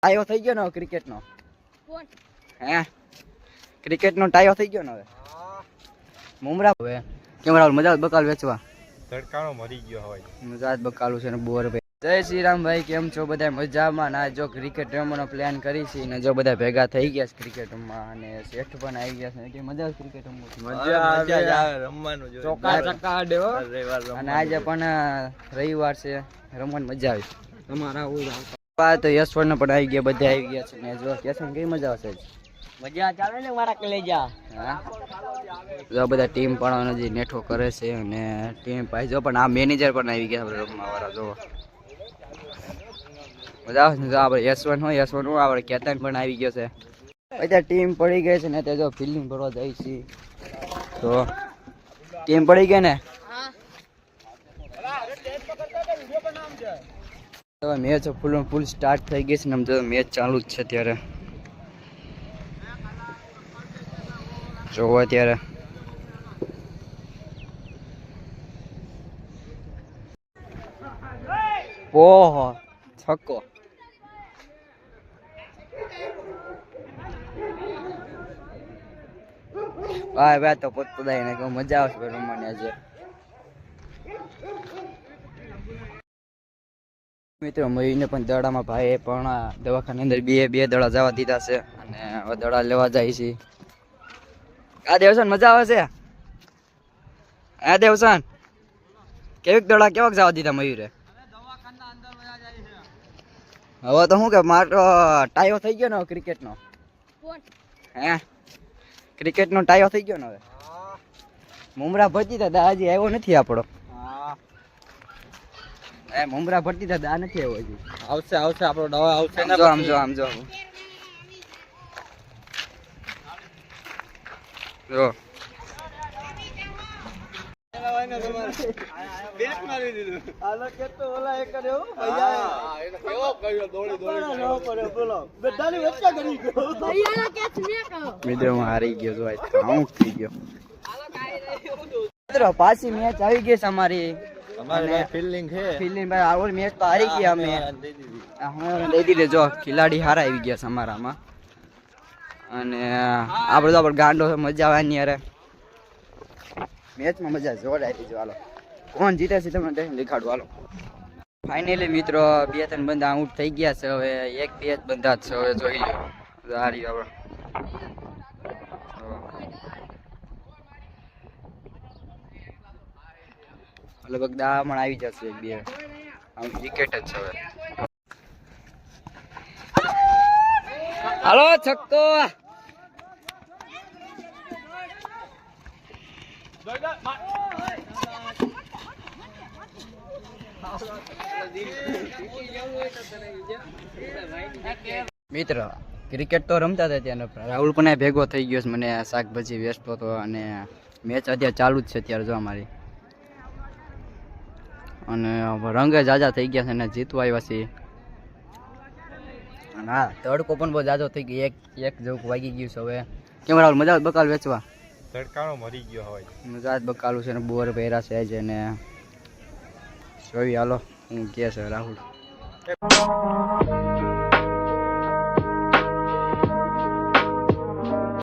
ટાયો થઈ ગયો ને ક્રિકેટ નો હે ક્રિકેટ નો ટાયો થઈ ગયો ને હવે મુમરા હવે કેમ રાहुल મજા બકાલ વેચવા તડકાનો મરી ગયો હોય મજા બકાલું છે ને બોર ભાઈ જય શ્રી રામ ભાઈ કેમ છો બધા મજામાં ના જો ક્રિકેટ રમવાનો પ્લાન કરી છે ને જો બધા ભેગા થઈ ગયા છે ક્રિકેટ રમવા અને શેઠ પણ આવી ગયા છે કે મજા ક્રિકેટ મજા આવે રમવાનું જો ચોકા ચક્કા આડે હો અને આજે પણ રવિવાર છે રમવાની મજા આવી તમારા તો યશવંત પણ આવી ગયા બધા આવી ગયા છે ને જો કેસન કઈ મજા આવશે મજા ચાલે ને મારા કલેજા જો બધા ટીમ પણ હજી નેઠો કરે છે અને ટીમ પાઈ જો પણ આ મેનેજર પણ આવી ગયા આપણે રમવા વાળા જો મજા આવે જો આપણે યશવંત હોય આપણે કેતન પણ આવી ગયો છે અત્યારે ટીમ પડી ગઈ છે ને તે જો ફિલ્ડિંગ ભરવા જાય છે તો ટીમ પડી ગઈ ને મેચ ફૂલ સ્ટાર્ટ થઈ ગઈ છે ને જો મેચ ચાલુ જ છે ત્યારે જોવો અત્યારે ઓહો છક્કો ભાઈ તો પોતપોતાની ને મજા આવશે રમવાની આજે મિત્રો મયુરને પણ દડામાં ભાઈ પણ દવાખાના અંદર બે દડા જવા દીધા છે અને હવે દડા લેવા જાય છે આ દેવસાન મજા આવે છે આ દેવસાન કેવીક દડા કેવાક જવા દીધા મયુરે હવે તો શું કે મારો ટાયો થઈ ગયો ને ક્રિકેટ નો હે ક્રિકેટ નો ટાયો થઈ ગયો ને હવે મુમરા ભરતી હતા હજી આવ્યો નથી આપણો મુમરા ભરતી હતા દા નથી આવ્યો હજી આવશે આપણો દવા આવશે ને આમ જો જો હારી ગયો થઈ ગયો પાછી મેચ આવી ગઈ છે અમારી ફિલ્ડિંગ છે મેચ તો હારી ગયા અમે દઈ દીધે જો ખિલાડી હારા આવી ગયા છે અમારામાં અને આ બધો આપણે ગાંડો મજા આવવાની યાર મેચમાં મજા જોર આવી જો હાલો કોણ જીતે છે તમને દેખાડું હાલો ફાઇનલી મિત્રો 2-3 બંદા આઉટ થઈ ગયા છે હવે 1-2 જ બંદા છે હવે જોઈ લો હારી આપણે લગભગ દા પણ આવી જશે બે આમ વિકેટ જ છે હવે હાલો છક્કો મિત્ર ક્રિકેટ તો રમતા હતા ત્યાં રાહુલ પણ ભેગો થઈ ગયો છે મને શાકભાજી વેચતો હતો અને મેચ અત્યારે ચાલુ જ છે અત્યારે જો અમારી અને રંગે જાજા થઈ ગયા છે અને જીતવા આવ્યા છે અને હા તડકો પણ બહુ જાજો થઈ ગયો એક જેવું વાગી ગયું છે હવે કેમ રાહુલ મજા બકાલ વેચવા તડકાનો મરી ગયો હોય મજા જ બકાલું છે ને બોર પહેરા છે જ અને જોઈ હાલો હું કે છે રાહુલ